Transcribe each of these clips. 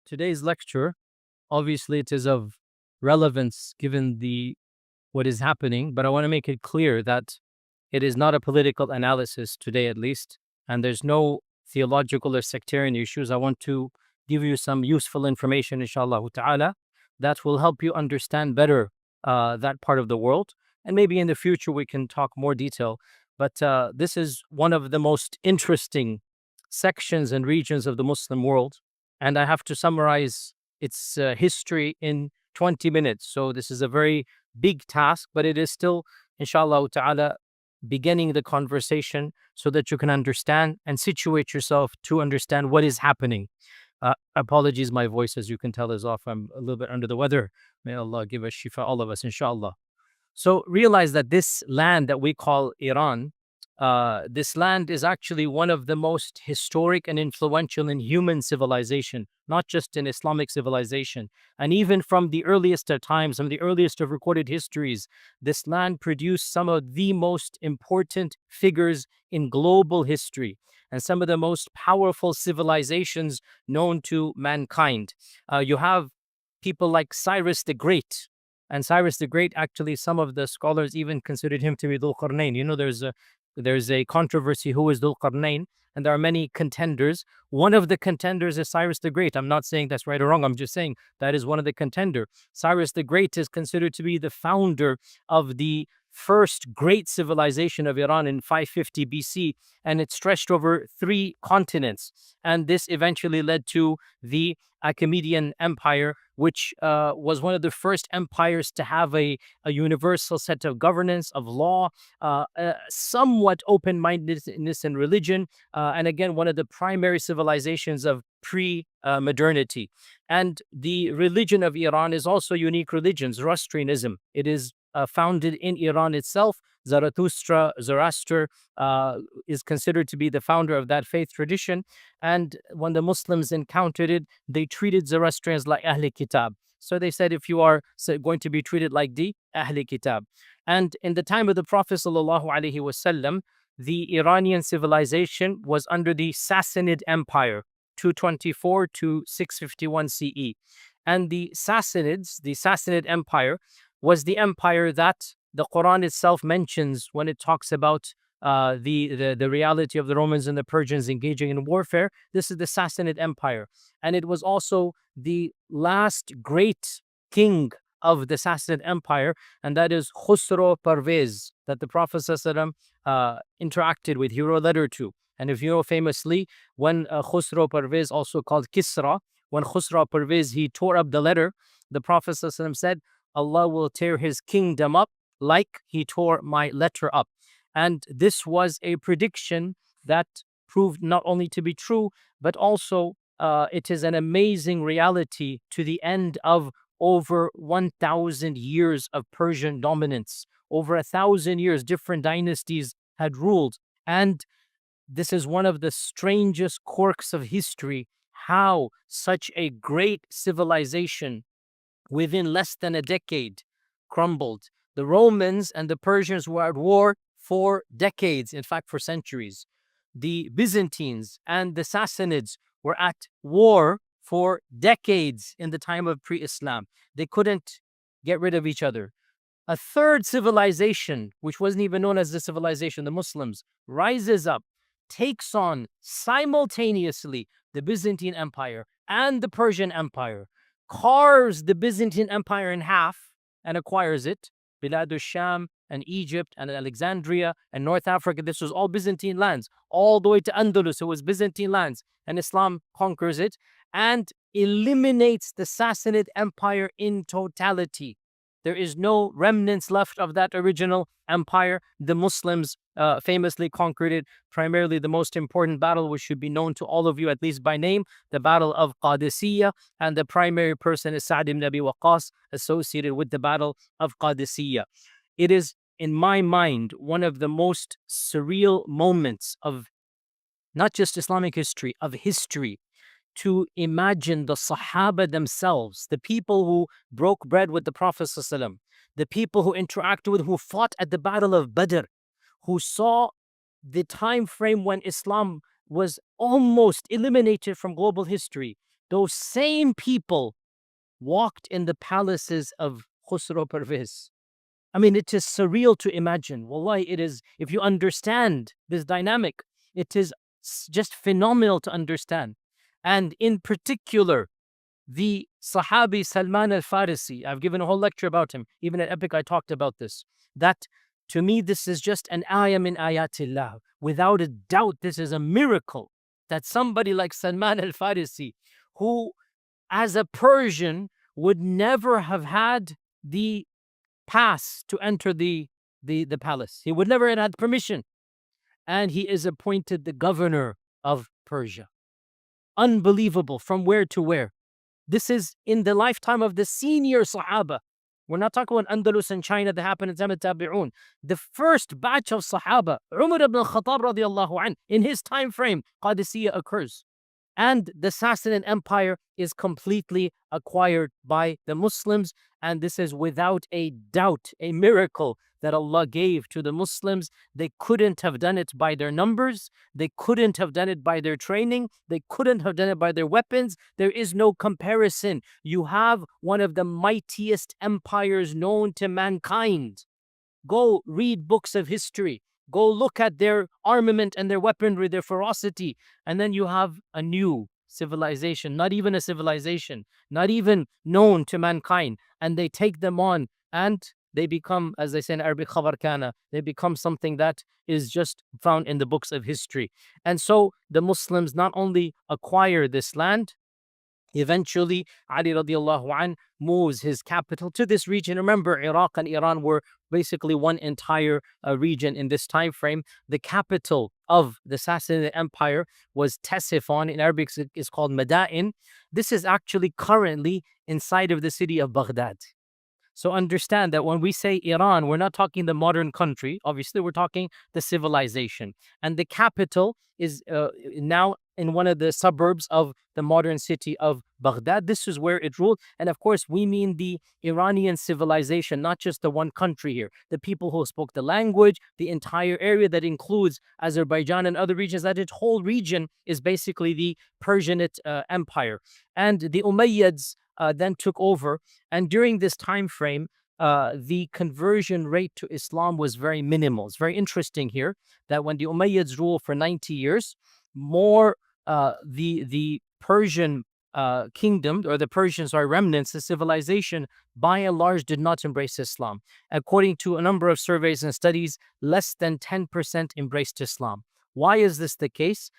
Today's lecture, obviously, it is of relevance given the what is happening, but I want to make it clear that it is not a political analysis today, at least, and there's no theological or sectarian issues. I want to give you some useful information, inshallah ta'ala, that will help you understand better that part of the world. And maybe in the future we can talk more detail. But this is one of the most interesting sections and regions of the Muslim world. And I have to summarize its history in 20 minutes. So this is a very big task, but it is still, inshallah ta'ala, beginning the conversation so that you can understand and situate yourself to understand what is happening. Apologies, my voice, as you can tell, is off. I'm a little bit under the weather. May Allah give us shifa, all of us, inshallah. So realize that this land that we call Iran, this land is actually one of the most historic and influential in human civilization, not just in Islamic civilization. And even from the earliest of times, from the earliest of recorded histories, this land produced some of the most important figures in global history and some of the most powerful civilizations known to mankind. You have people like Cyrus the Great. And Cyrus the Great, actually, some of the scholars even considered him to be Dhul Qarnayn. You know, there's a controversy who is Dhul Qarnayn, and there are many contenders. One of the contenders is Cyrus the Great. I'm not saying that's right or wrong. I'm just saying that is one of the contender. Cyrus the Great is considered to be the founder of the first great civilization of Iran in 550 BC, and it stretched over 3 continents. And this eventually led to the Achaemenid Empire, which was one of the first empires to have a universal set of governance, of law, somewhat open-mindedness in religion, and again, one of the primary civilizations of pre-modernity. And the religion of Iran is also a unique religion, Zoroastrianism. It is founded in Iran itself. Zoroaster is considered to be the founder of that faith tradition. And when the Muslims encountered it, they treated Zoroastrians like Ahl Kitab. So they said, if you are going to be treated like the Ahl Kitab. And in the time of the Prophet ﷺ, the Iranian civilization was under the Sassanid Empire, 224 to 651 CE. And the Sassanids, the Sassanid Empire, was the empire that the Quran itself mentions when it talks about the reality of the Romans and the Persians engaging in warfare. This is the Sassanid Empire. And it was also the last great king of the Sassanid Empire, and that is Khusro Parvez, that the Prophet ﷺ interacted with. He wrote a letter to. And if you know, famously, when Khusro Parvez, also called Kisra, when Khusro Parvez, he tore up the letter, the Prophet ﷺ said, Allah will tear his kingdom up like he tore my letter up. And this was a prediction that proved not only to be true, but also it is an amazing reality to the end of over 1,000 years of Persian dominance. Over 1,000 years, different dynasties had ruled. And this is one of the strangest quirks of history, how such a great civilization within less than a decade crumbled. The Romans and the Persians were at war for decades, in fact, for centuries. The Byzantines and the Sassanids were at war for decades in the time of pre-Islam. They couldn't get rid of each other. A third civilization, which wasn't even known as the civilization, the Muslims, rises up, takes on simultaneously the Byzantine Empire and the Persian Empire, carves the Byzantine Empire in half and acquires it. Bilad al-Sham and Egypt and Alexandria and North Africa, this was all Byzantine lands. All the way to Andalus, it was Byzantine lands. And Islam conquers it and eliminates the Sassanid Empire in totality. There is no remnants left of that original empire. The Muslims famously conquered it. Primarily, the most important battle, which should be known to all of you, at least by name, the Battle of Qadisiyah. And the primary person is Sa'd ibn Abi Waqqas, associated with the Battle of Qadisiyah. It is, in my mind, one of the most surreal moments of not just Islamic history, of history, to imagine the Sahaba themselves, the people who broke bread with the Prophet ﷺ, the people who interacted with, who fought at the Battle of Badr, who saw the time frame when Islam was almost eliminated from global history. those same people walked in the palaces of Khusro Pervez. I mean, it is surreal to imagine. Wallahi, it is, if you understand this dynamic, it is just phenomenal to understand. And in particular, the Sahabi Salman al-Farisi, I've given a whole lecture about him. Even at Epic, I talked about this. That, to me, this is just an ayah min ayatillah. Without a doubt, this is a miracle that somebody like Salman al-Farisi, who as a Persian would never have had the pass to enter the palace. He would never have had permission. And he is appointed the governor of Persia. Unbelievable. From where to where? This is in the lifetime of the senior Sahaba. We're not talking about Andalus and China that happened in time of Tabi'un. The first batch of Sahaba, Umar ibn al-Khattab radiallahu anh, in his time frame, Qadisiyya occurs. And the Sassanid Empire is completely acquired by the Muslims. And this is without a doubt a miracle that Allah gave to the Muslims. They couldn't have done it by their numbers. They couldn't have done it by their training. They couldn't have done it by their weapons. There is no comparison. You have one of the mightiest empires known to mankind. Go read books of history. Go look at their armament and their weaponry, their ferocity. And then you have a new civilization, not even a civilization, not even known to mankind. And they take them on and they become, as they say in Arabic, khabar kana. They become something that is just found in the books of history. And so the Muslims not only acquire this land, eventually, Ali radiallahu an moves his capital to this region. Remember, Iraq and Iran were basically one entire region in this time frame. The capital of the Sassanid Empire was Ctesiphon. In Arabic, it's called Madain. This is actually currently inside of the city of Baghdad. So understand that when we say Iran, we're not talking the modern country. Obviously, we're talking the civilization. And the capital is now in one of the suburbs of the modern city of Baghdad. This is where it ruled. And of course, we mean the Iranian civilization, not just the one country here. The people who spoke the language, the entire area that includes Azerbaijan and other regions, that its whole region is basically the Persianate Empire. And the Umayyads then took over. And during this time frame, the conversion rate to Islam was very minimal. It's very interesting here that when the Umayyads ruled for 90 years, more the Persian kingdom, or the Persians are remnants, the civilization, by and large did not embrace Islam. According to a number of surveys and studies, less than 10% embraced Islam. Why is this the case?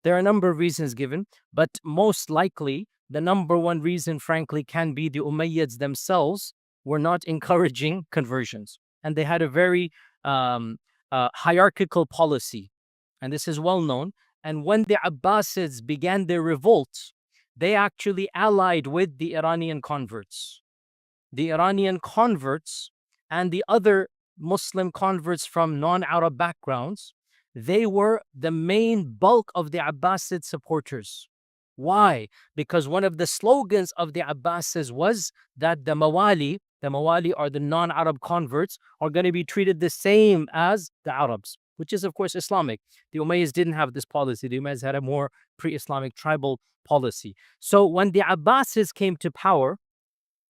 There are a number of reasons given, but most likely the number one reason, frankly, can be the Umayyads themselves were not encouraging conversions. And they had a very hierarchical policy. And this is well known. And when the Abbasids began their revolt, they actually allied with the Iranian converts. The Iranian converts and the other Muslim converts from non-Arab backgrounds, they were the main bulk of the Abbasid supporters. Why? Because one of the slogans of the Abbasids was that the Mawali are the non-Arab converts, are going to be treated the same as the Arabs, which is, of course, Islamic. The Umayyads didn't have this policy. The Umayyads had a more pre-Islamic tribal policy. So when the Abbasids came to power,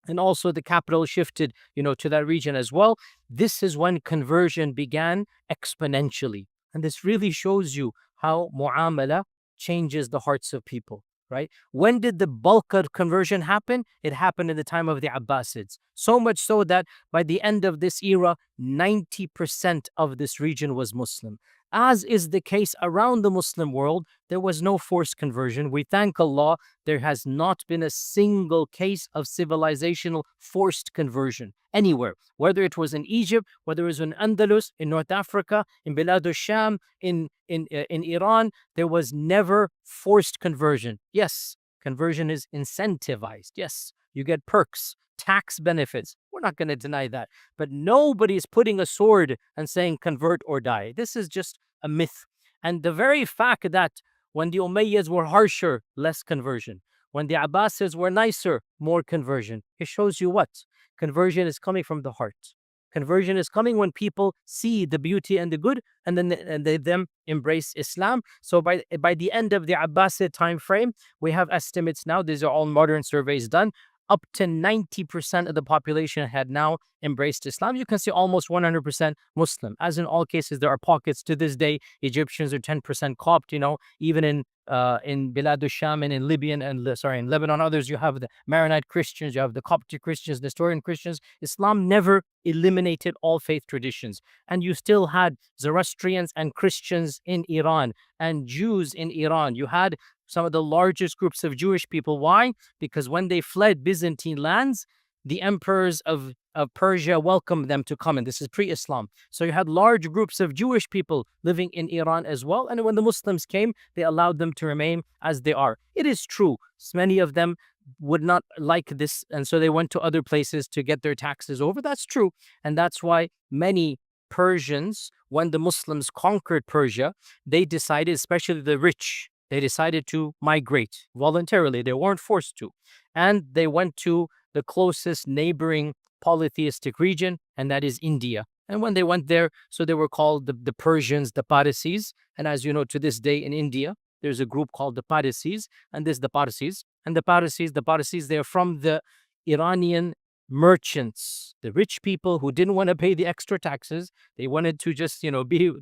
and also the capital shifted, to that region as well, this is when conversion began exponentially. And this really shows you how mu'amala changes the hearts of people. Right? When did the bulk of conversion happen? It happened in the time of the Abbasids. So much so that by the end of this era, 90% of this region was Muslim. As is the case around the Muslim world, there was no forced conversion. We thank Allah, there has not been a single case of civilizational forced conversion anywhere, whether it was in Egypt, whether it was in Andalus, in North Africa, in Bilad al-Sham, in Iran. There was never forced conversion. Yes, conversion is incentivized. Yes, you get perks, tax benefits. We're not going to deny that. But nobody is putting a sword and saying convert or die. This is just a myth. And the very fact that when the Umayyads were harsher, less conversion. When the Abbasids were nicer, more conversion. It shows you what? Conversion is coming from the heart. Conversion is coming when people see the beauty and the good, and then they them embrace Islam. So by the end of the Abbasid time frame, we have estimates now. These are all modern surveys done. Up to 90% of the population had now embraced Islam. You can see almost 100% Muslim. As in all cases, there are pockets to this day. Egyptians are 10% Copt. Even in Bilad al-Sham and in Libyan and in Lebanon, others, you have the Maronite Christians, you have the Coptic Christians, Nestorian Christians. Islam never eliminated all faith traditions, and you still had Zoroastrians and Christians in Iran and Jews in Iran. You had some of the largest groups of Jewish people. Why? Because when they fled Byzantine lands, the emperors of Persia welcomed them to come in. This is pre-Islam. So you had large groups of Jewish people living in Iran as well. And when the Muslims came, they allowed them to remain as they are. It is true, many of them would not like this, and so they went to other places to get their taxes over. That's true. And that's why many Persians, when the Muslims conquered Persia, they decided, especially the rich, they decided to migrate voluntarily. They weren't forced to. And they went to the closest neighboring polytheistic region, and that is India. And when they went there, so they were called the Persians, the Parsis. And as you know, to this day in India, there's a group called the Parsis, and this is the Parsis. And the Parsis, they're from the Iranian merchants, the rich people who didn't want to pay the extra taxes. They wanted to just,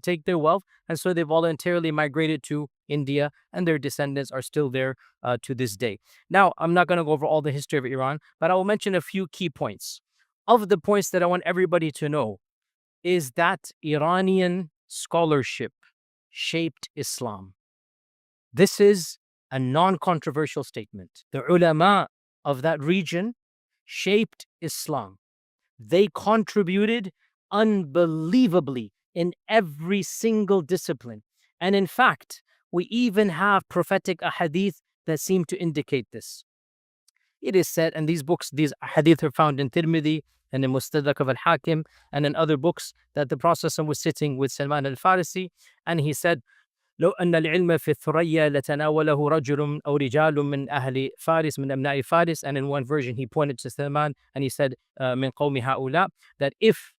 take their wealth. And so they voluntarily migrated to India, and their descendants are still there to this day. Now, I'm not going to go over all the history of Iran, but I will mention a few key points. Of the points that I want everybody to know is that Iranian scholarship shaped Islam. This is a non-controversial statement. The ulama of that region shaped Islam. They contributed unbelievably in every single discipline. And in fact, we even have prophetic ahadith that seem to indicate this. It is said, and these ahadith are found in Tirmidhi and in Mustadrak of al-Hakim and in other books, that the Prophet was sitting with Salman al-Farisi, and he said, لو أن العلم في الثريا لتناوله رجل أو رجال من أهل فارس من أبناء فارس. And in one version he pointed to Salman and he said من قوم هؤلاء, that if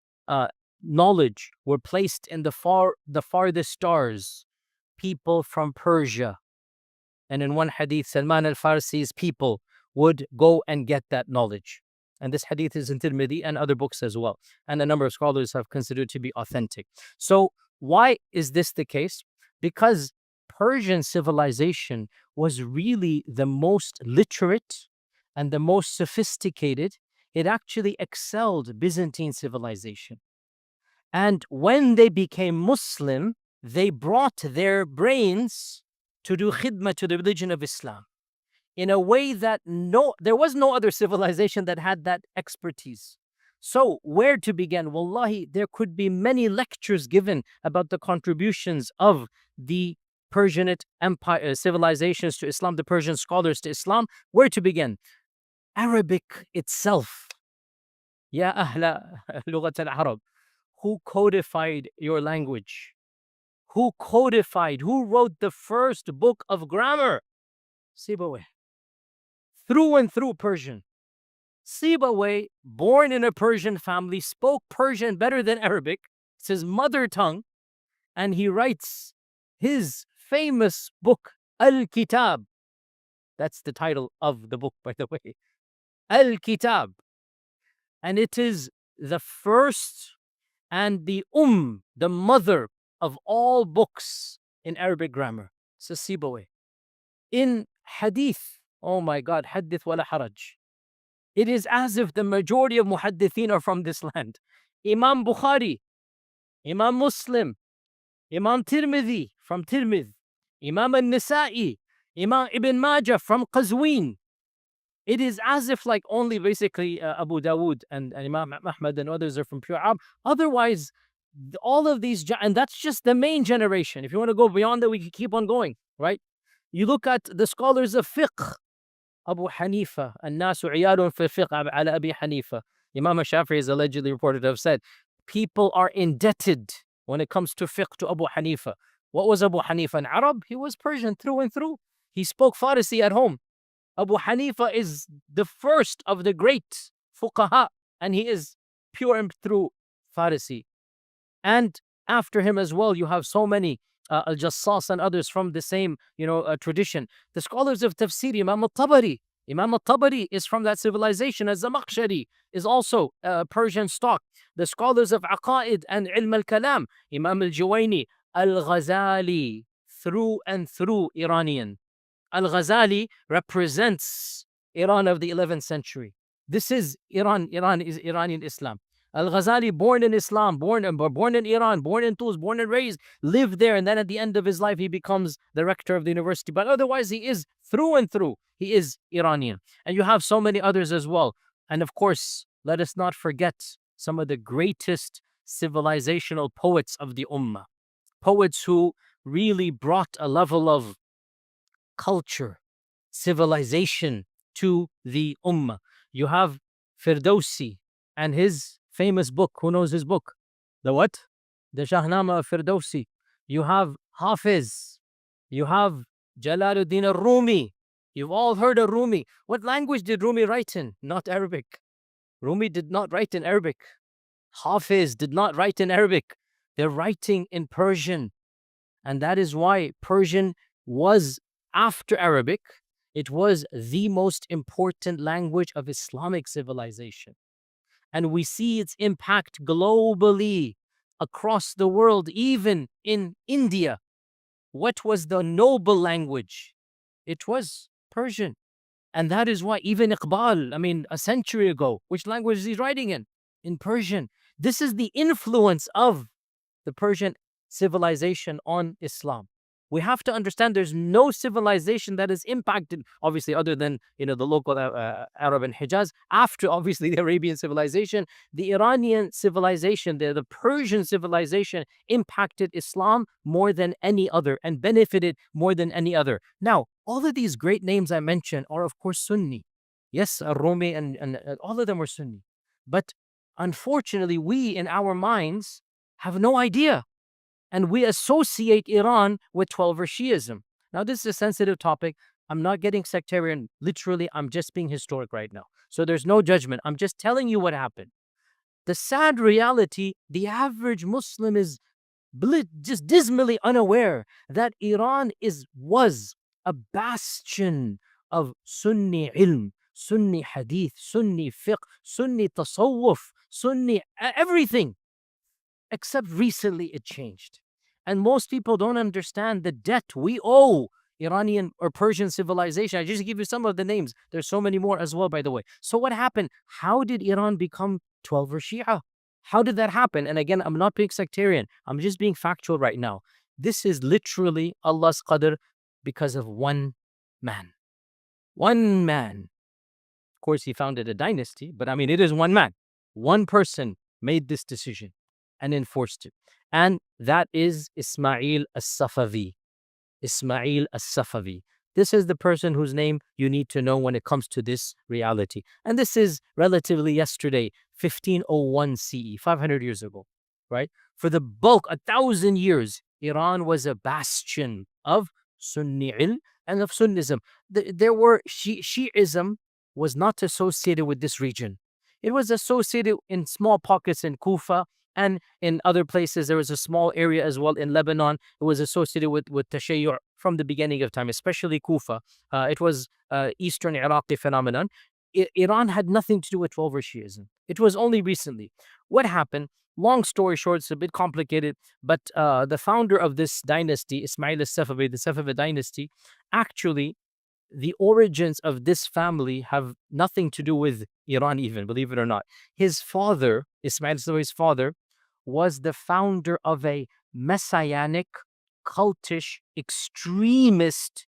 knowledge were placed in the farthest stars, people from Persia. And in one hadith, Salman al-Farsi's people would go and get that knowledge. And this hadith is in Tirmidhi and other books as well. And a number of scholars have considered to be authentic. So why is this the case? Because Persian civilization was really the most literate and the most sophisticated. It actually excelled Byzantine civilization. And when they became Muslim, they brought their brains to do khidmah to the religion of Islam in a way that there was no other civilization that had that expertise. So where to begin? Wallahi, there could be many lectures given about the contributions of the Persianate empire civilizations to Islam, the Persian scholars to Islam. Where to begin? Arabic itself. Ya ahla lughat al-Arab. Who codified your language? Who wrote the first book of grammar? Sibawayh. Through and through Persian. Sibawayh, born in a Persian family, spoke Persian better than Arabic. It's his mother tongue. And he writes his famous book, Al-Kitab. That's the title of the book, by the way. Al-Kitab. And it is the first and the the mother of all books in Arabic grammar. So Sibawayh. In hadith, oh my God, hadith wala haraj. It is as if the majority of muhaddithin are from this land. Imam Bukhari, Imam Muslim, Imam Tirmidhi from Tirmidh, Imam al-Nisa'i, Imam Ibn Majah from Qazwin. It is as if like only basically Abu Dawood and Imam Ahmad and others are from pure Arab. Otherwise, all of these, and that's just the main generation. If you want to go beyond that, we can keep on going, right? You look at the scholars of fiqh. Abu Hanifa, الناس عيال في الفقه على أبي حنيفة. Imam Shafi'i is allegedly reported to have said, people are indebted when it comes to fiqh to Abu Hanifa. What was Abu Hanifa? An Arab? He was Persian through and through. He spoke Farsi at home. Abu Hanifa is the first of the great fuqaha, and he is pure and through Farisi. And after him as well, you have so many Al-Jassas and others from the same, tradition. The scholars of tafsir, Imam al-Tabari. Imam al-Tabari is from that civilization. Az-Zamakhshari is also Persian stock. The scholars of Aqaid and Ilm al-Kalam, Imam al-Juwayni, al-Ghazali, through and through Iranian. Al-Ghazali represents Iran of the 11th century. This is Iran. Iran is Iranian Islam. Al-Ghazali, born in Islam, born in Iran, born in Tus, born and raised, lived there, and then at the end of his life, he becomes the rector of the university. But otherwise, he is through and through. He is Iranian. And you have so many others as well. And of course, let us not forget some of the greatest civilizational poets of the Ummah. Poets who really brought a level of culture, civilization to the Ummah. You have Firdausi and his famous book. Who knows his book? The what? The Shahnama of Firdausi. You have Hafiz. You have Jalaluddin al-Rumi. You've all heard of Rumi. What language did Rumi write in? Not Arabic. Rumi did not write in Arabic. Hafiz did not write in Arabic. They're writing in Persian. And that is why Persian was, after Arabic, it was the most important language of Islamic civilization. And we see its impact globally across the world, even in India. What was the noble language? It was Persian. And that is why even Iqbal, a century ago, which language is he writing in? In Persian. This is the influence of the Persian civilization on Islam. We have to understand there's no civilization that is impacted, obviously, other than the local Arab and Hijaz. After, obviously, the Arabian civilization, the Iranian civilization, the Persian civilization impacted Islam more than any other and benefited more than any other. Now, all of these great names I mentioned are, of course, Sunni. Yes, Rumi and all of them were Sunni. But unfortunately, we in our minds have no idea. And we associate Iran with 12er Shiism. Now, this is a sensitive topic. I'm not getting sectarian. Literally, I'm just being historic right now. So there's no judgment. I'm just telling you what happened. The sad reality, the average Muslim is just dismally unaware that Iran was a bastion of Sunni ilm, Sunni hadith, Sunni fiqh, Sunni tasawwuf, Sunni everything. Except recently it changed. And most people don't understand the debt we owe Iranian or Persian civilization. I just give you some of the names. There's so many more as well, by the way. So what happened? How did Iran become 12er Shia? How did that happen? And again, I'm not being sectarian. I'm just being factual right now. This is literally Allah's qadr because of one man. One man. Of course, he founded a dynasty, but it is one man. One person made this decision and enforced it. And that is Ismail as-Safavi. Ismail as-Safavi. This is the person whose name you need to know when it comes to this reality. And this is relatively yesterday, 1501 CE, 500 years ago, right? For the bulk, 1,000 years, Iran was a bastion of Sunni ilm and of Sunnism. Shi'ism was not associated with this region. It was associated in small pockets in Kufa, and in other places. There was a small area as well in Lebanon. It was associated with Tashayyu' from the beginning of time, especially Kufa. It was Eastern Iraqi phenomenon. Iran had nothing to do with 12er Shiism. It was only recently. What happened? Long story short, it's a bit complicated, but the founder of this dynasty, Ismail al-Safavi, the Safavid dynasty, actually, the origins of this family have nothing to do with Iran even, believe it or not. His father, Ismail al-Safavi's father, was the founder of a messianic, cultish, extremist,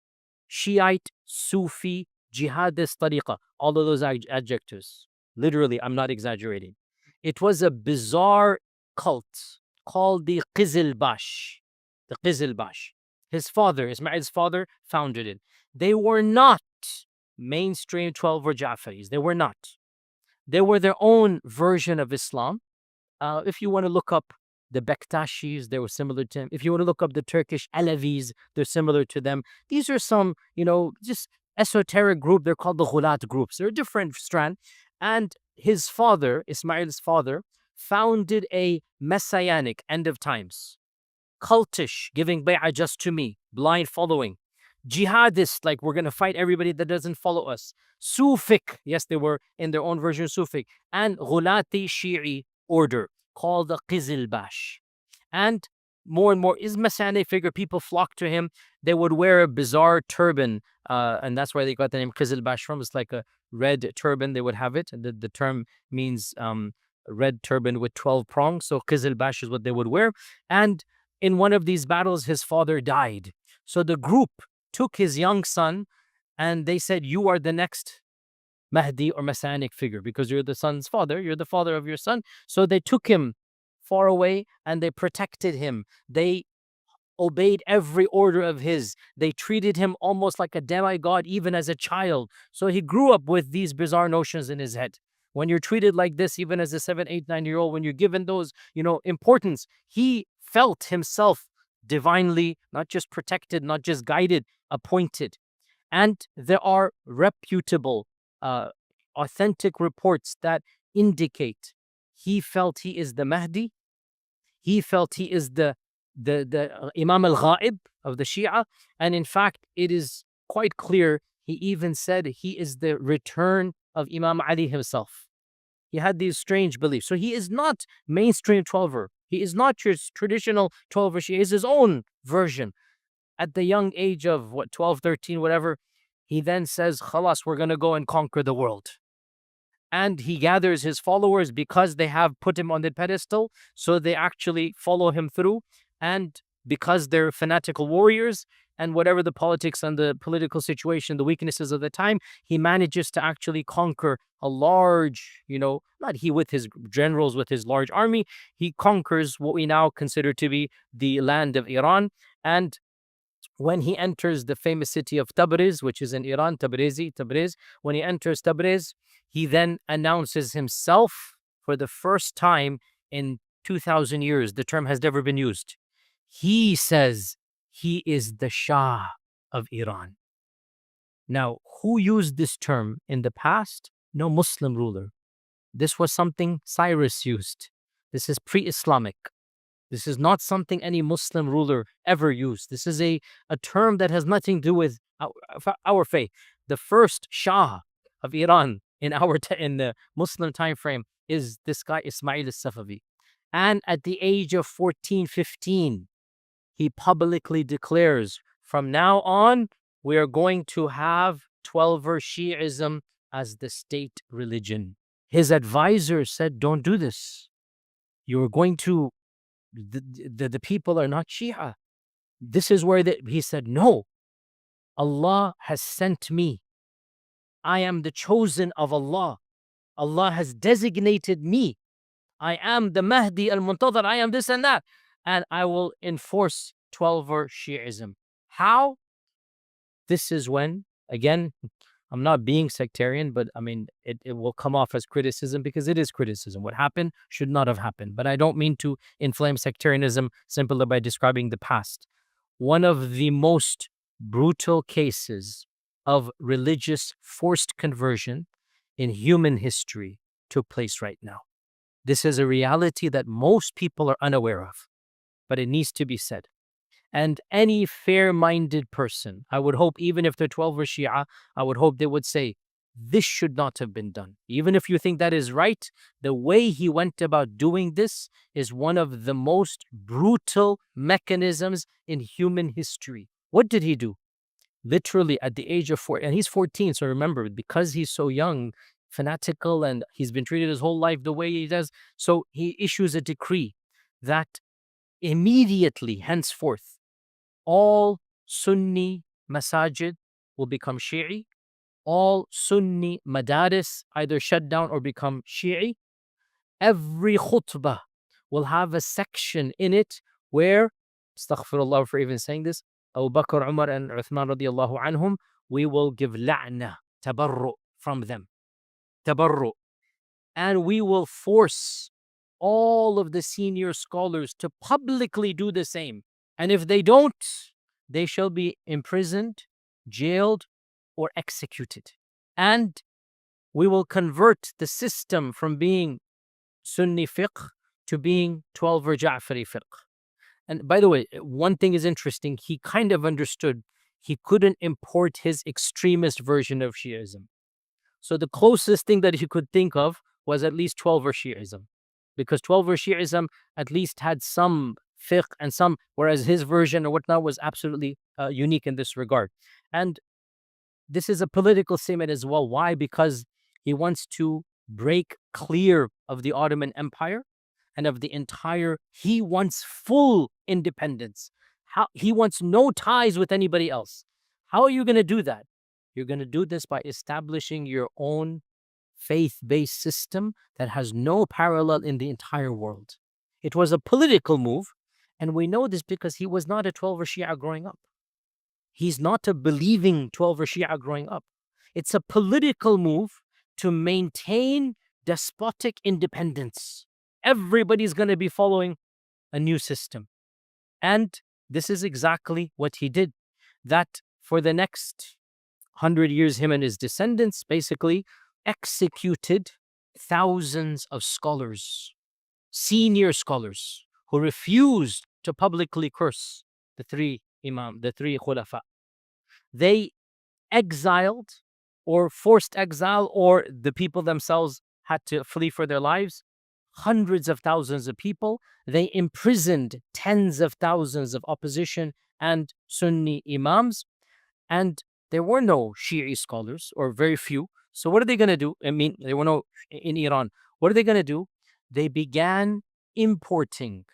Shiite, Sufi, jihadist tariqah. All of those adjectives. Literally, I'm not exaggerating. It was a bizarre cult called the Qizilbash. The Qizilbash. His father, Ismail's father, founded it. They were not mainstream 12er Ja'faris. They were not. They were their own version of Islam. If you want to look up the Bektashis, they were similar to him. If you want to look up the Turkish Alevis, they're similar to them. These are some, just esoteric group. They're called the Ghulat groups. They're a different strand. And his father, Ismail's father, founded a messianic end of times, cultish, giving bay'ah just to me, blind following, jihadist, like we're going to fight everybody that doesn't follow us, Sufic, yes, they were in their own version Sufic, and Ghulati Shi'i order called the Qizilbash. And more is messianic figure. People flock to him. They would wear a bizarre turban, and that's where they got the name Qizilbash from. It's like a red turban. They would have it. The term means red turban with 12 prongs. So Qizilbash is what they would wear. And in one of these battles, his father died. So the group took his young son and they said, "You are the next Mahdi or messianic figure because you're the son's father. You're the father of your son." So they took him far away and they protected him. They obeyed every order of his. They treated him almost like a demigod, even as a child. So he grew up with these bizarre notions in his head. When you're treated like this, even as a 7, 8, 9-year-old, when you're given those, importance, he felt himself divinely, not just protected, not just guided, appointed. And there are reputable, authentic reports that indicate he felt he is the Mahdi. He felt he is the Imam al-Ghaib of the Shia. And in fact, it is quite clear, he even said he is the return of Imam Ali himself. He had these strange beliefs. So he is not mainstream 12er. He is not your traditional 12er Shia. He is his own version. At the young age of 12, 13, whatever, he then says, "Khalas, we're going to go and conquer the world." And he gathers his followers because they have put him on the pedestal. So they actually follow him through. And because they're fanatical warriors and whatever the politics and the political situation, the weaknesses of the time, he manages to actually conquer a large, not he with his generals, with his large army, he conquers what we now consider to be the land of Iran. And when he enters the famous city of Tabriz, which is in Iran, Tabriz, when he enters Tabriz, he then announces himself for the first time in 2,000 years. The term has never been used. He says he is the Shah of Iran. Now, who used this term in the past? No Muslim ruler. This was something Cyrus used. This is pre-Islamic. This is not something any Muslim ruler ever used. This is a term that has nothing to do with our faith. The first Shah of Iran in the Muslim time frame is this guy Ismail al-Safavi. And at the age of 14, 15, he publicly declares, from now on, we are going to have 12er Shi'ism as the state religion. His advisor said, "Don't do this. You're going to, the people are not Shia." This is where he said, "No, Allah has sent me. I am the chosen of Allah. Allah has designated me. I am the Mahdi al-Muntadhar. I am this and that. And I will enforce 12er Shi'ism." How? This is when, again, I'm not being sectarian, but I mean, it will come off as criticism because it is criticism. What happened should not have happened. But I don't mean to inflame sectarianism simply by describing the past. One of the most brutal cases of religious forced conversion in human history took place right now. This is a reality that most people are unaware of, but it needs to be said. And any fair-minded person, I would hope, even if they're 12er Shia, I would hope they would say, this should not have been done. Even if you think that is right, the way he went about doing this is one of the most brutal mechanisms in human history. What did he do? Literally at the age of 4, and he's 14, so remember, because he's so young, fanatical, and he's been treated his whole life the way he does, so he issues a decree that immediately, henceforth, all Sunni Masajid will become Shi'i. All Sunni Madaris either shut down or become Shi'i. Every khutbah will have a section in it where, astaghfirullah for even saying this, Abu Bakr, Umar, and Uthman radiallahu anhum, we will give la'na, tabarru from them. Tabarru. And we will force all of the senior scholars to publicly do the same. And if they don't, they shall be imprisoned, jailed, or executed. And we will convert the system from being Sunni fiqh to being 12 or Ja'fari fiqh. And by the way, one thing is interesting. He kind of understood he couldn't import his extremist version of Shi'ism. So the closest thing that he could think of was at least 12er Shi'ism, because 12er Shi'ism at least had some fiqh and some, whereas his version or whatnot was absolutely unique in this regard. And this is a political statement as well. Why? Because he wants to break clear of the Ottoman Empire and of the entire, he wants full independence. He wants no ties with anybody else. How are you going to do that? You're going to do this by establishing your own faith-based system that has no parallel in the entire world. It was a political move, and we know this because he was not a 12er Shia growing up. He's not a believing 12er Shia growing up. It's a political move to maintain despotic independence. Everybody's going to be following a new system. And this is exactly what he did. That for the next 100 years, him and his descendants basically executed thousands of scholars, senior scholars, who refused to publicly curse the three khulafa. They exiled or forced exile, or the people themselves had to flee for their lives, hundreds of thousands of people. They imprisoned tens of thousands of opposition and Sunni imams, and there were no Shi'i scholars, or very few. So what are they going to do? I mean, there were no in Iran. What are they going to do? They began importing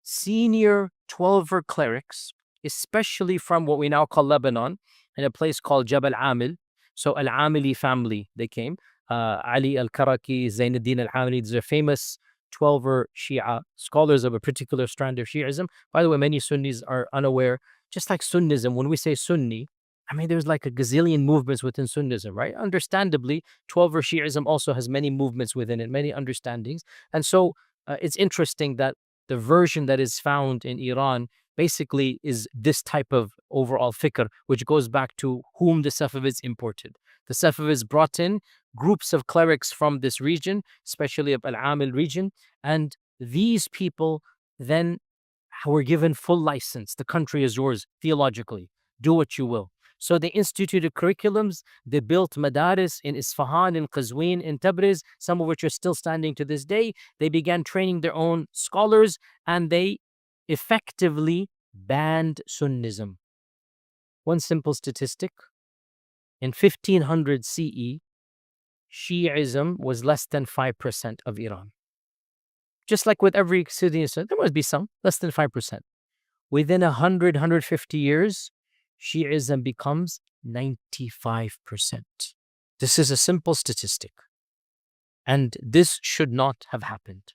senior 12er clerics, especially from what we now call Lebanon, in a place called Jabal Amil. So Al-Amili family, they came. Ali al-Karaki, Zainuddin al-Amili, these are famous 12er Shia scholars of a particular strand of Shi'ism. By the way, many Sunnis are unaware, just like Sunnism, when we say Sunni, I mean, there's like a gazillion movements within Sunnism, right? Understandably, 12er Shi'ism also has many movements within it, many understandings. And so it's interesting that the version that is found in Iran basically is this type of overall fikr, which goes back to whom the Safavids imported. The Safavids brought in groups of clerics from this region, especially of Al-Amil region, and these people then were given full license. The country is yours theologically. Do what you will. So they instituted curriculums. They built madaris in Isfahan, in Qazwin, in Tabriz, some of which are still standing to this day. They began training their own scholars, and they effectively banned Sunnism. One simple statistic: in 1500 CE, Shi'ism was less than 5% of Iran. Just like with every city, there must be some, less than 5%. Within 100, 150 years, Shi'ism becomes 95%. This is a simple statistic. And this should not have happened.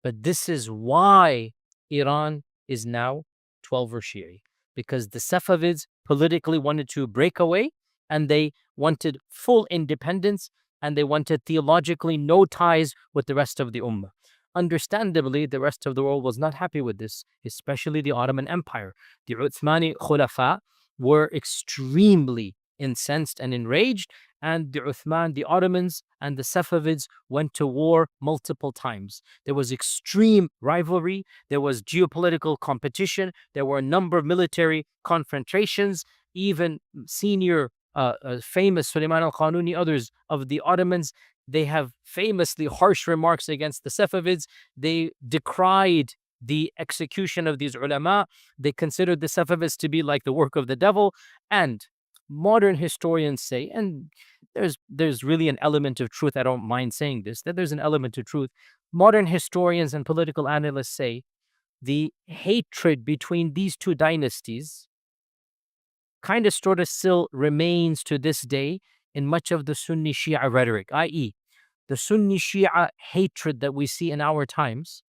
But this is why Iran is now 12er Shi'i. Because the Safavids politically wanted to break away, and they wanted full independence, and they wanted theologically no ties with the rest of the Ummah. Understandably, the rest of the world was not happy with this, especially the Ottoman Empire. The Uthmani Khulafa were extremely incensed and enraged, and the Ottomans and the Safavids went to war multiple times. There was extreme rivalry, there was geopolitical competition, there were a number of military confrontations, even senior famous Suleiman al-Qanuni, others of the Ottomans, they have famously harsh remarks against the Safavids. They decried the execution of these ulama. They considered the Safavids to be like the work of the devil. And modern historians say, and there's really an element of truth, I don't mind saying this, that there's an element of truth. Modern historians and political analysts say the hatred between these two dynasties kind of sort of still remains to this day in much of the Sunni Shia rhetoric, i.e., the Sunni Shia hatred that we see in our times.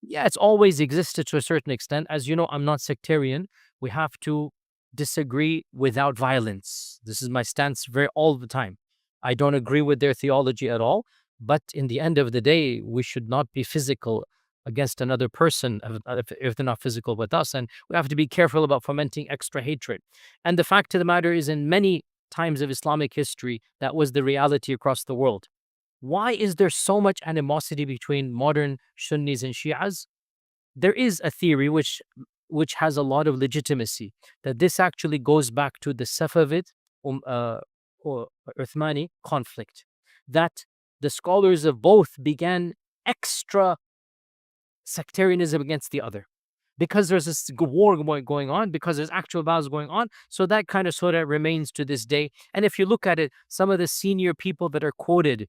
Yeah, it's always existed to a certain extent. As you know, I'm not sectarian. We have to disagree without violence. This is my stance all the time. I don't agree with their theology at all, but in the end of the day, we should not be physical against another person if they're not physical with us, and we have to be careful about fomenting extra hatred. And the fact of the matter is, in many times of Islamic history, that was the reality across the world. Why is there so much animosity between modern Sunnis and Shias? There is a theory which has a lot of legitimacy, that this actually goes back to the Safavid um, uh, or Uthmani conflict, that the scholars of both began extra sectarianism against the other because there's this war going on, because there's actual battles going on. So that kind of sort of remains to this day. And if you look at it, some of the senior people that are quoted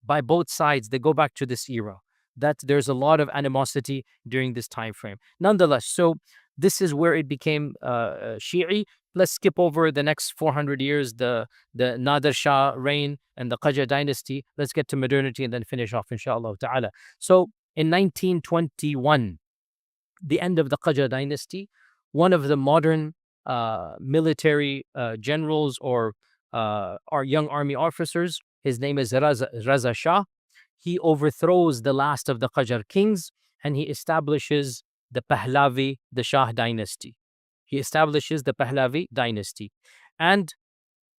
by both sides, they go back to this era, that there's a lot of animosity during this time frame. Nonetheless, so this is where it became Shi'i. Let's skip over the next 400 years, the Nadir Shah reign and the Qajar dynasty. Let's get to modernity and then finish off, inshallah ta'ala. So in 1921, the end of the Qajar dynasty, one of the modern military generals or our young army officers, his name is Raza Shah. He overthrows the last of the Qajar kings and he establishes the Pahlavi, the Shah dynasty. He establishes the Pahlavi dynasty. And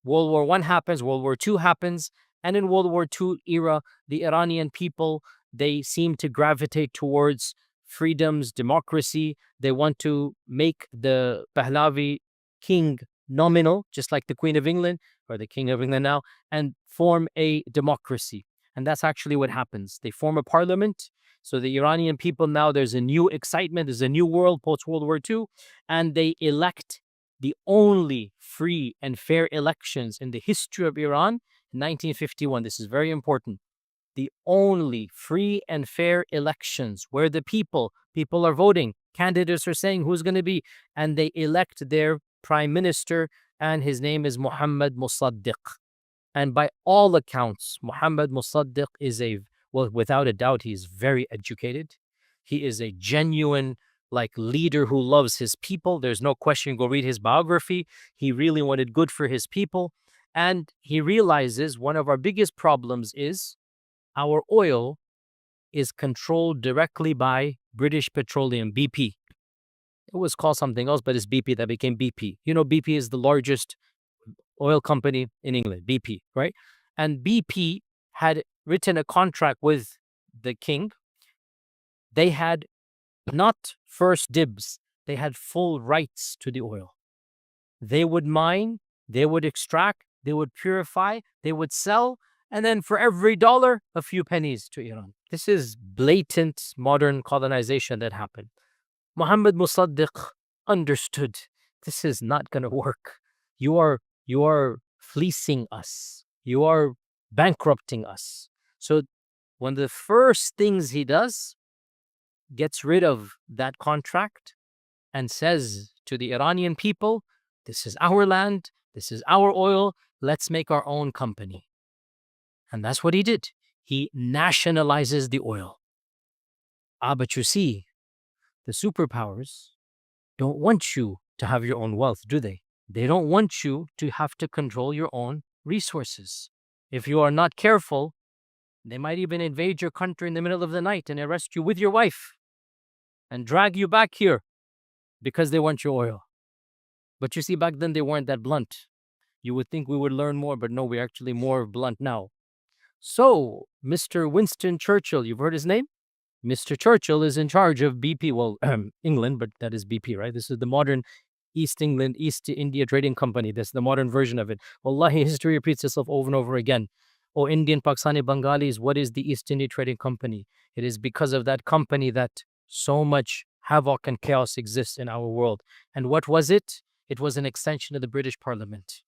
World War I happens, World War II happens, and in World War II era, the Iranian people, they seem to gravitate towards freedoms, democracy. They want to make the Pahlavi king nominal, just like the Queen of England or the King of England now, and form a democracy. And that's actually what happens. They form a parliament. So the Iranian people now, there's a new excitement, there's a new world post World War II, and they elect the only free and fair elections in the history of Iran in 1951. This is very important. The only free and fair elections where the people are voting, candidates are saying who's going to be, and they elect their prime minister, and his name is Muhammad Musaddiq. And by all accounts, Muhammad Musaddiq is well, without a doubt, he is very educated. He is a genuine leader who loves his people. There's no question. Go read his biography. He really wanted good for his people. And he realizes one of our biggest problems is our oil is controlled directly by British Petroleum, BP. It was called something else, but it's BP that became BP. You know, BP is the largest oil company in England, BP, right? And BP had written a contract with the king. They had not first dibs, they had full rights to the oil. They would mine, they would extract, they would purify, they would sell, and then for every dollar, a few pennies to Iran. This is blatant modern colonization that happened. Muhammad Musaddiq understood this is not going to work. You are fleecing us. You are bankrupting us. So one of the first things he does, gets rid of that contract and says to the Iranian people, this is our land, this is our oil, let's make our own company. And that's what he did. He nationalizes the oil. But you see, the superpowers don't want you to have your own wealth, do they? They don't want you to have to control your own resources. If you are not careful, they might even invade your country in the middle of the night and arrest you with your wife and drag you back here because they want your oil. But you see, back then they weren't that blunt. You would think we would learn more, but no, we're actually more blunt now. So, Mr. Winston Churchill, you've heard his name? Mr. Churchill is in charge of BP, well, England, but that is BP, right? This is the modern East India Trading Company. That's the modern version of it. Wallahi, history repeats itself over and over again. Oh, Indian, Pakistani, Bengalis, what is the East India Trading Company? It is because of that company that so much havoc and chaos exists in our world. And what was it? It was an extension of the British Parliament.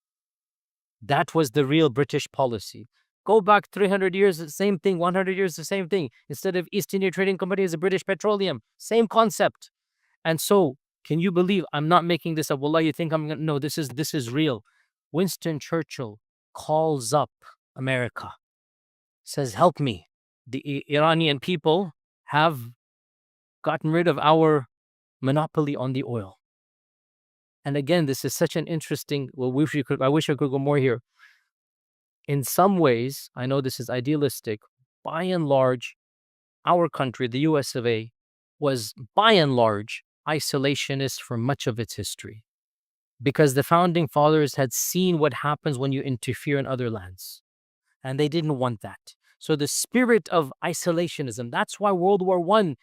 That was the real British policy. Go back 300 years, the same thing. 100 years, the same thing. Instead of East India Trading Company, is a British Petroleum. Same concept. And so, can you believe, I'm not making this up. Wallah, you think I'm going to, no, this is real. Winston Churchill calls up America, says, help me. The Iranian people have gotten rid of our monopoly on the oil. And again, this is such an interesting, I wish I could go more here. In some ways, I know this is idealistic, by and large, our country, the US of A, was by and large isolationist for much of its history. Because the founding fathers had seen what happens when you interfere in other lands. And they didn't want that. So the spirit of isolationism, that's why World War I,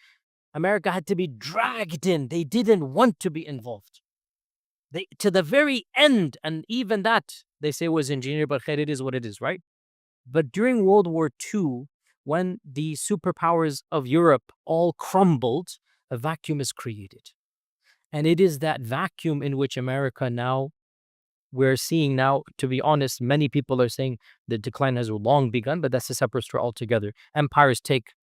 America had to be dragged in. They didn't want to be involved. They to the very end, and even that they say was engineered, but it is what it is, right? But during World War II, when the superpowers of Europe all crumbled, a vacuum is created. And it is that vacuum in which America now, we're seeing now, to be honest, many people are saying the decline has long begun, but that's a separate story altogether. Empires take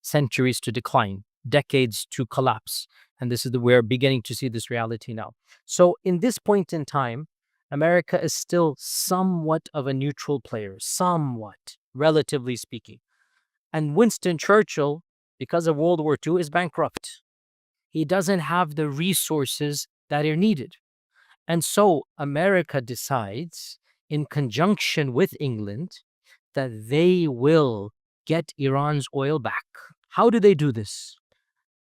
centuries to decline, decades to collapse. And this is we're beginning to see this reality now. So in this point in time, America is still somewhat of a neutral player, somewhat, relatively speaking. And Winston Churchill, because of World War II, is bankrupt. He doesn't have the resources that are needed. And so America decides, in conjunction with England, that they will get Iran's oil back. How do they do this?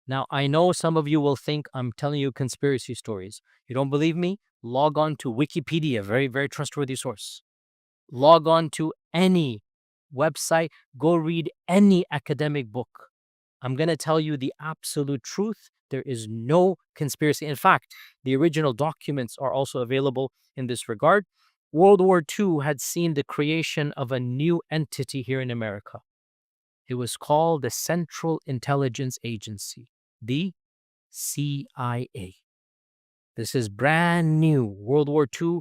Now, I know some of you will think I'm telling you conspiracy stories. You don't believe me? Log on to Wikipedia, very, very trustworthy source. Log on to any website, go read any academic book. I'm going to tell you the absolute truth. There is no conspiracy. In fact, the original documents are also available in this regard. World War II had seen the creation of a new entity here in America. It was called the Central Intelligence Agency, the CIA. This is brand new. World War II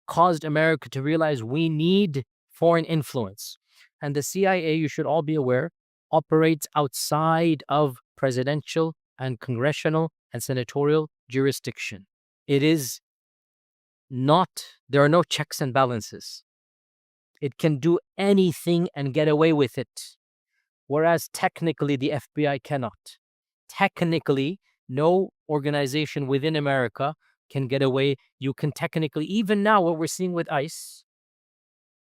caused America to realize we need foreign influence. And the CIA, you should all be aware, operates outside of presidential and congressional and senatorial jurisdiction. It is not, there are no checks and balances. It can do anything and get away with it. Whereas technically the FBI cannot. Technically, no organization within America can get away. You can technically, even now what we're seeing with ICE,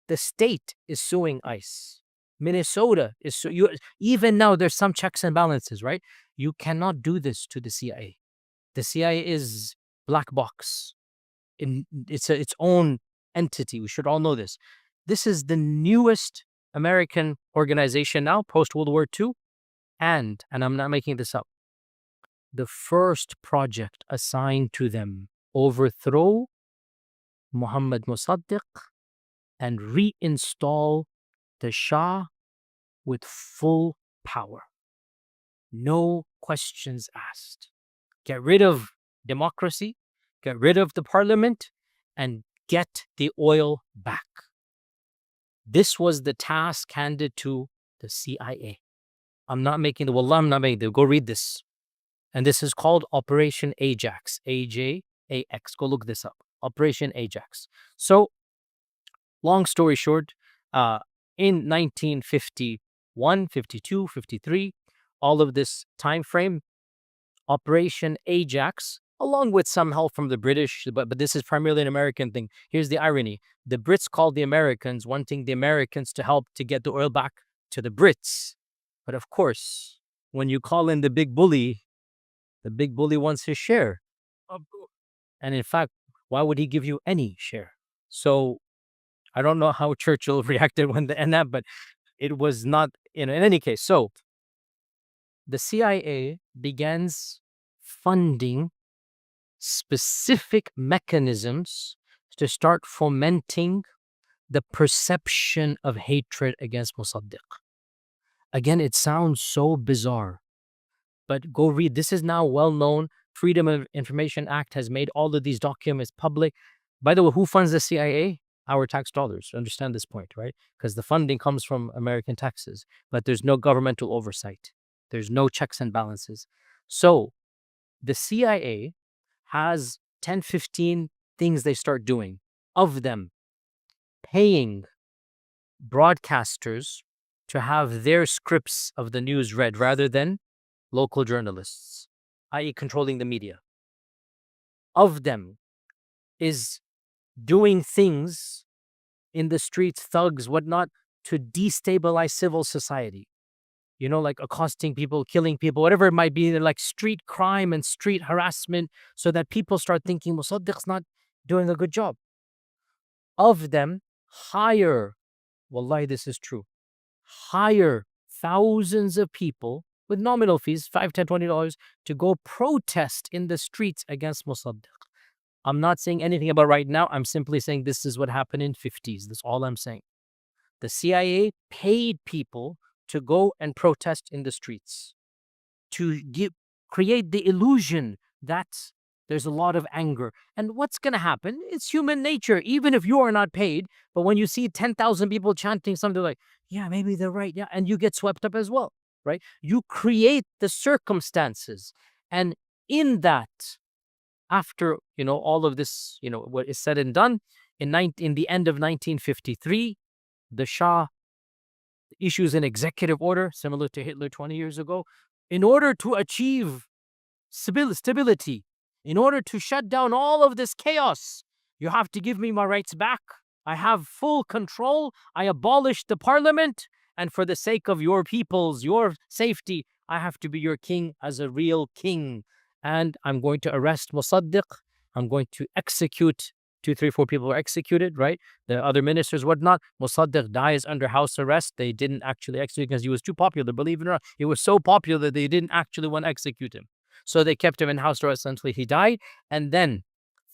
the state is suing ICE. Minnesota is even now there's some checks and balances, right? You cannot do this to the CIA. The CIA is black box. It's its own entity. We should all know this. This is the newest American organization now, post World War II, and I'm not making this up, the first project assigned to them: overthrow Muhammad Mossadegh and reinstall the Shah with full power. No questions asked. Get rid of democracy, get rid of the parliament, and get the oil back. This was the task handed to the CIA. I'm not making I'm not making go read this. And this is called Operation Ajax, AJAX. Go look this up. Operation Ajax. So, long story short, in 1951, 52, 53, all of this time frame, Operation Ajax, along with some help from the British, but this is primarily an American thing. Here's the irony. The Brits called the Americans, wanting the Americans to help to get the oil back to the Brits. But of course, when you call in the big bully wants his share. And in fact, why would he give you any share? So I don't know how Churchill reacted when the end that, but it was not, in any case. So the CIA begins funding specific mechanisms to start fomenting the perception of hatred against Mossadegh. Again, it sounds so bizarre, but go read. This is now well known. Freedom of Information Act has made all of these documents public. By the way, who funds the CIA? Our tax dollars. Understand this point, right? Because the funding comes from American taxes, but there's no governmental oversight. There's no checks and balances. So the CIA has 10, 15 things they start doing. Of them, paying broadcasters to have their scripts of the news read rather than local journalists, i.e. controlling the media. Of them is doing things in the streets, thugs, whatnot, to destabilize civil society. You know, like accosting people, killing people, whatever it might be, like street crime and street harassment, so that people start thinking Mossadegh's not doing a good job. Of them, hire, wallahi, this is true, hire thousands of people with nominal fees, $5, $10, $20, to go protest in the streets against Mossadegh. I'm not saying anything about right now. I'm simply saying this is what happened in 50s. That's all I'm saying. The CIA paid people to go and protest in the streets to create the illusion that there's a lot of anger. And what's going to happen? It's human nature, even if you are not paid. But when you see 10,000 people chanting something like, yeah, maybe they're right. Yeah. And you get swept up as well, right? You create the circumstances. And in that, after, all of this, what is said and done, in the end of 1953, the Shah issues an executive order similar to Hitler 20 years ago in order to achieve stability, in order to shut down all of this chaos. You have to give me my rights back. I have full control. I abolished the parliament. And for the sake of your peoples, your safety, I have to be your king as a real king. And I'm going to arrest Mossadegh. I'm going to execute 2, 3, 4 people were executed, right? The other ministers, whatnot. Mossadegh dies under house arrest. They didn't actually execute because he was too popular. Believe it or not, he was so popular that they didn't actually want to execute him. So they kept him in house arrest until he died. And then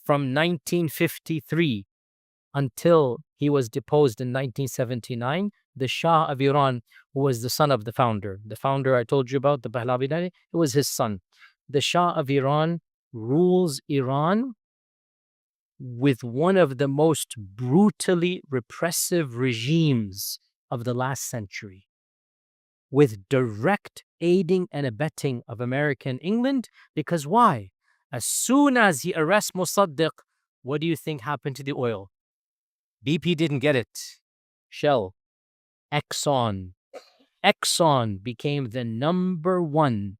from 1953 until he was deposed in 1979, the Shah of Iran, who was the son of the founder I told you about, the Pahlavi, it was his son. The Shah of Iran rules Iran with one of the most brutally repressive regimes of the last century, with direct aiding and abetting of America and England. Because why? As soon as he arrests Mossadegh, what do you think happened to the oil? BP didn't get it. Shell, Exxon became the number one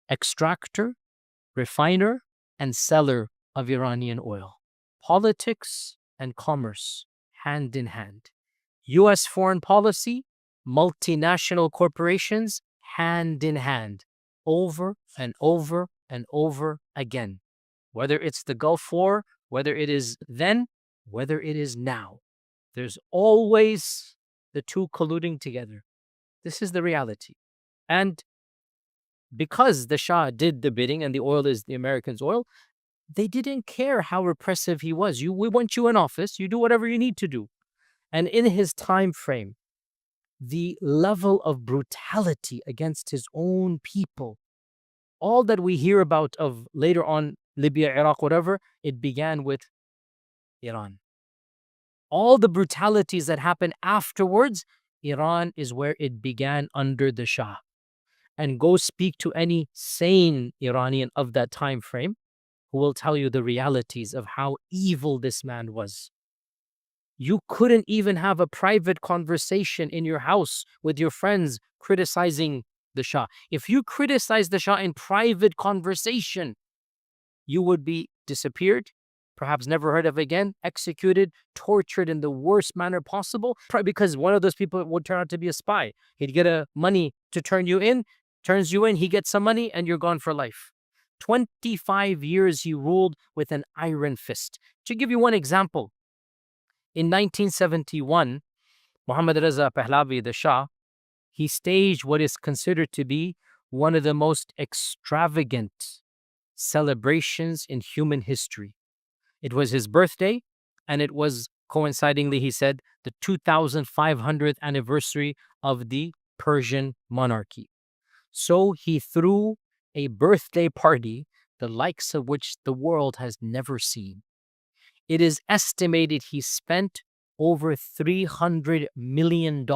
extractor, refiner, and seller of Iranian oil. Politics and commerce, hand in hand. U.S. foreign policy, multinational corporations, hand in hand, over and over and over again. Whether it's the Gulf War, whether it is then, whether it is now, there's always the two colluding together. This is the reality. And because the Shah did the bidding and the oil is the Americans' oil, they didn't care how repressive he was. We want you in office, you do whatever you need to do. And in his time frame, the level of brutality against his own people, all that we hear about of later on Libya, Iraq, whatever, it began with Iran. All the brutalities that happened afterwards, Iran is where it began under the Shah. And go speak to any sane Iranian of that time frame who will tell you the realities of how evil this man was. You couldn't even have a private conversation in your house with your friends criticizing the Shah. If you criticize the Shah in private conversation, you would be disappeared, perhaps never heard of again, executed, tortured in the worst manner possible, because one of those people would turn out to be a spy. He'd get money to turns you in, he gets some money, and you're gone for life. 25 years he ruled with an iron fist. To give you one example, in 1971, Muhammad Reza Pahlavi, the Shah, he staged what is considered to be one of the most extravagant celebrations in human history. It was his birthday, and it was coincidingly, he said, the 2500th anniversary of the Persian monarchy. So he threw a birthday party, the likes of which the world has never seen. It is estimated he spent over $300 million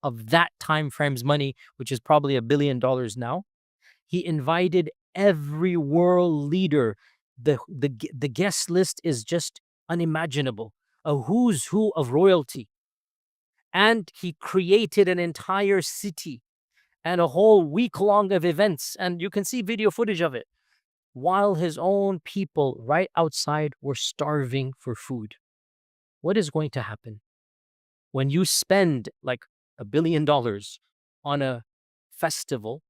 of that time frame's money, which is probably $1 billion now. He invited every world leader. The guest list is just unimaginable, a who's who of royalty. And he created an entire city and a whole week long of events. And you can see video footage of it, while his own people right outside were starving for food. What is going to happen when you spend like $1 billion on a festival?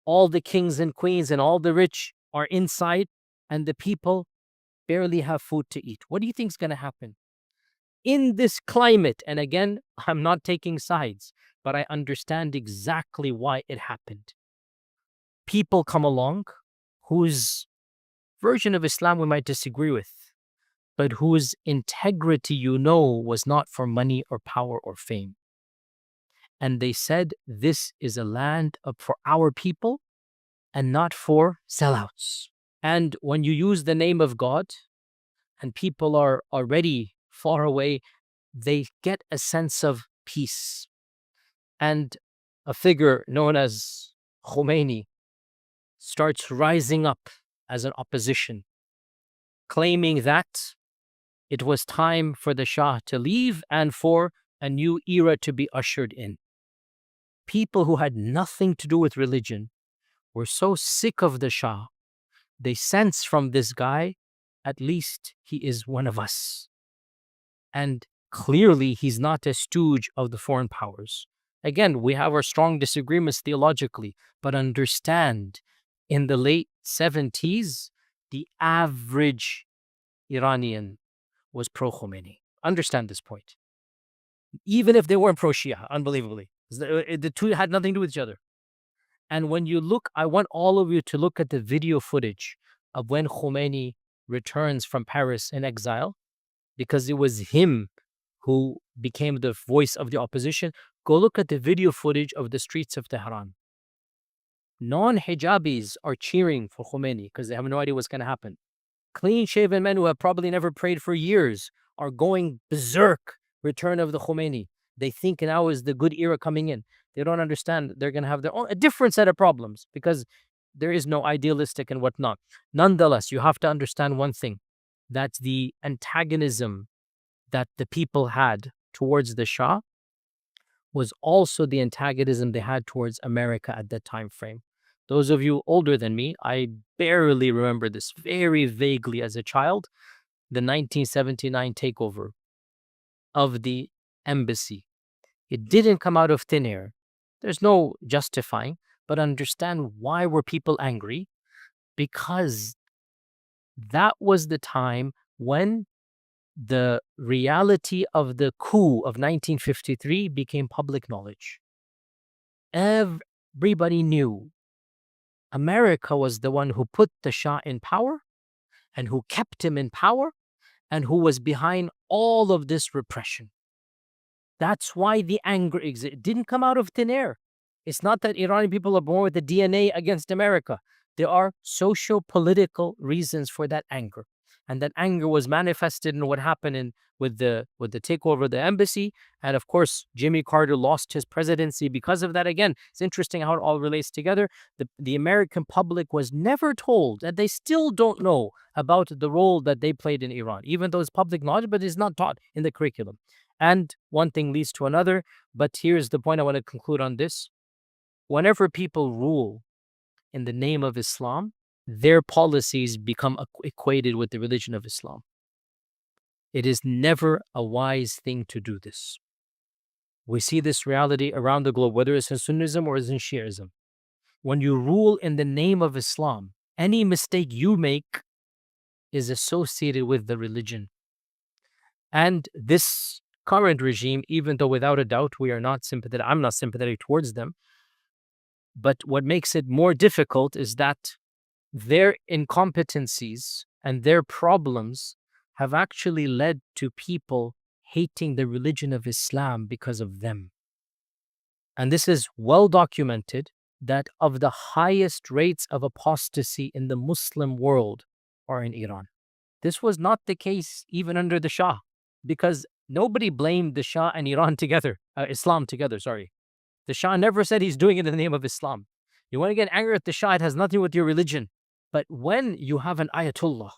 All the kings and queens and all the rich are inside, and the people barely have food to eat. What do you think is going to happen? In this climate, and again, I'm not taking sides, but I understand exactly why it happened. People come along whose version of Islam we might disagree with, but whose integrity was not for money or power or fame. And they said, this is a land for our people and not for sellouts. And when you use the name of God and people are already far away, they get a sense of peace. And a figure known as Khomeini starts rising up as an opposition, claiming that it was time for the Shah to leave and for a new era to be ushered in. People who had nothing to do with religion were so sick of the Shah, they sense from this guy, at least he is one of us. And clearly, he's not a stooge of the foreign powers. Again, we have our strong disagreements theologically, but understand, in the late 70s, the average Iranian was pro-Khomeini. Understand this point. Even if they weren't pro-Shia, unbelievably. The two had nothing to do with each other. And when you look, I want all of you to look at the video footage of when Khomeini returns from Paris in exile, because it was him who became the voice of the opposition. Go look at the video footage of the streets of Tehran. Non-hijabis are cheering for Khomeini because they have no idea what's going to happen. Clean-shaven men who have probably never prayed for years are going berserk. Return of the Khomeini. They think now is the good era coming in. They don't understand they're going to have a different set of problems because there is no idealistic and whatnot. Nonetheless, you have to understand one thing, that the antagonism that the people had towards the Shah was also the antagonism they had towards America at that time frame. Those of you older than me, I barely remember this very vaguely as a child, the 1979 takeover of the embassy. It didn't come out of thin air. There's no justifying, but understand why were people angry? Because that was the time when the reality of the coup of 1953 became public knowledge. Everybody knew America was the one who put the Shah in power and who kept him in power and who was behind all of this repression. That's why the anger exists. It didn't come out of thin air. It's not that Iranian people are born with the DNA against America. There are socio-political reasons for that anger. And that anger was manifested in what happened with the takeover of the embassy. And of course, Jimmy Carter lost his presidency because of that. Again, it's interesting how it all relates together. The American public was never told, and they still don't know about the role that they played in Iran, even though it's public knowledge, but it's not taught in the curriculum. And one thing leads to another. But here's the point I want to conclude on this. Whenever people rule in the name of Islam, their policies become equated with the religion of Islam. It is never a wise thing to do this. We see this reality around the globe, whether it's in Sunnism or it's in Shiism. When you rule in the name of Islam, any mistake you make is associated with the religion. And this current regime, even though without a doubt we are not sympathetic, I'm not sympathetic towards them, but what makes it more difficult is that their incompetencies and their problems have actually led to people hating the religion of Islam because of them. And this is well documented that of the highest rates of apostasy in the Muslim world are in Iran. This was not the case even under the Shah, because nobody blamed the Shah and Iran together, Islam together, sorry. The Shah never said he's doing it in the name of Islam. You want to get angry at the Shah, it has nothing to do with your religion. But when you have an Ayatollah,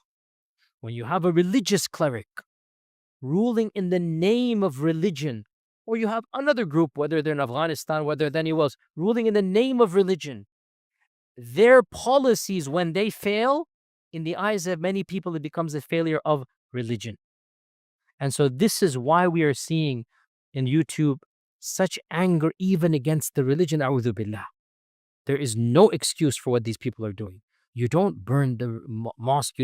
when you have a religious cleric ruling in the name of religion, or you have another group, whether they're in Afghanistan, whether they're anywhere else, ruling in the name of religion, their policies, when they fail, in the eyes of many people, it becomes a failure of religion. And so this is why we are seeing in YouTube such anger even against the religion, a'udhu billah. There is no excuse for what these people are doing. You don't burn the mosque,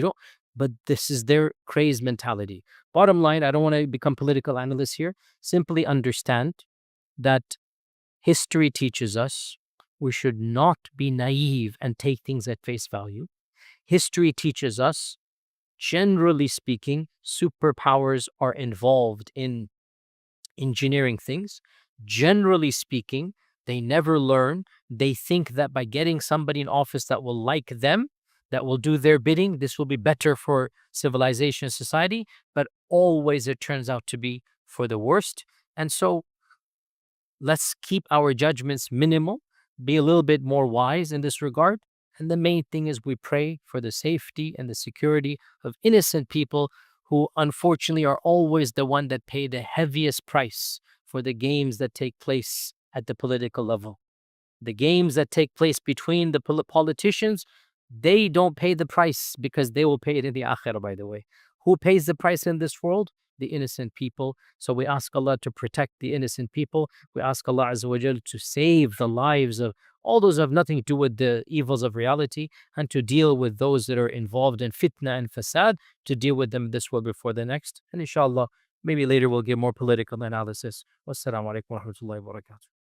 but this is their crazed mentality. Bottom line, I don't want to become political analyst here. Simply understand that History teaches us we should not be naive and take things at face value. History teaches us, generally speaking, superpowers are involved in engineering things. Generally speaking, they never learn. They think that by getting somebody in office that will like them, that will do their bidding, this will be better for civilization and society. But always it turns out to be for the worst. And so let's keep our judgments minimal, be a little bit more wise in this regard. And the main thing is we pray for the safety and the security of innocent people who unfortunately are always the one that pay the heaviest price for the games that take place at the political level. The games that take place between the politicians, they don't pay the price because they will pay it in the akhirah, by the way. Who pays the price in this world? The innocent people. So we ask Allah to protect the innocent people. We ask Allah Azza wa Jal to save the lives of all those who have nothing to do with the evils of reality, and to deal with those that are involved in fitna and fasad, to deal with them this world before the next. And inshallah, maybe later we'll give more political analysis. Wassalamu alaikum wa rahmatullahi wa barakatuh.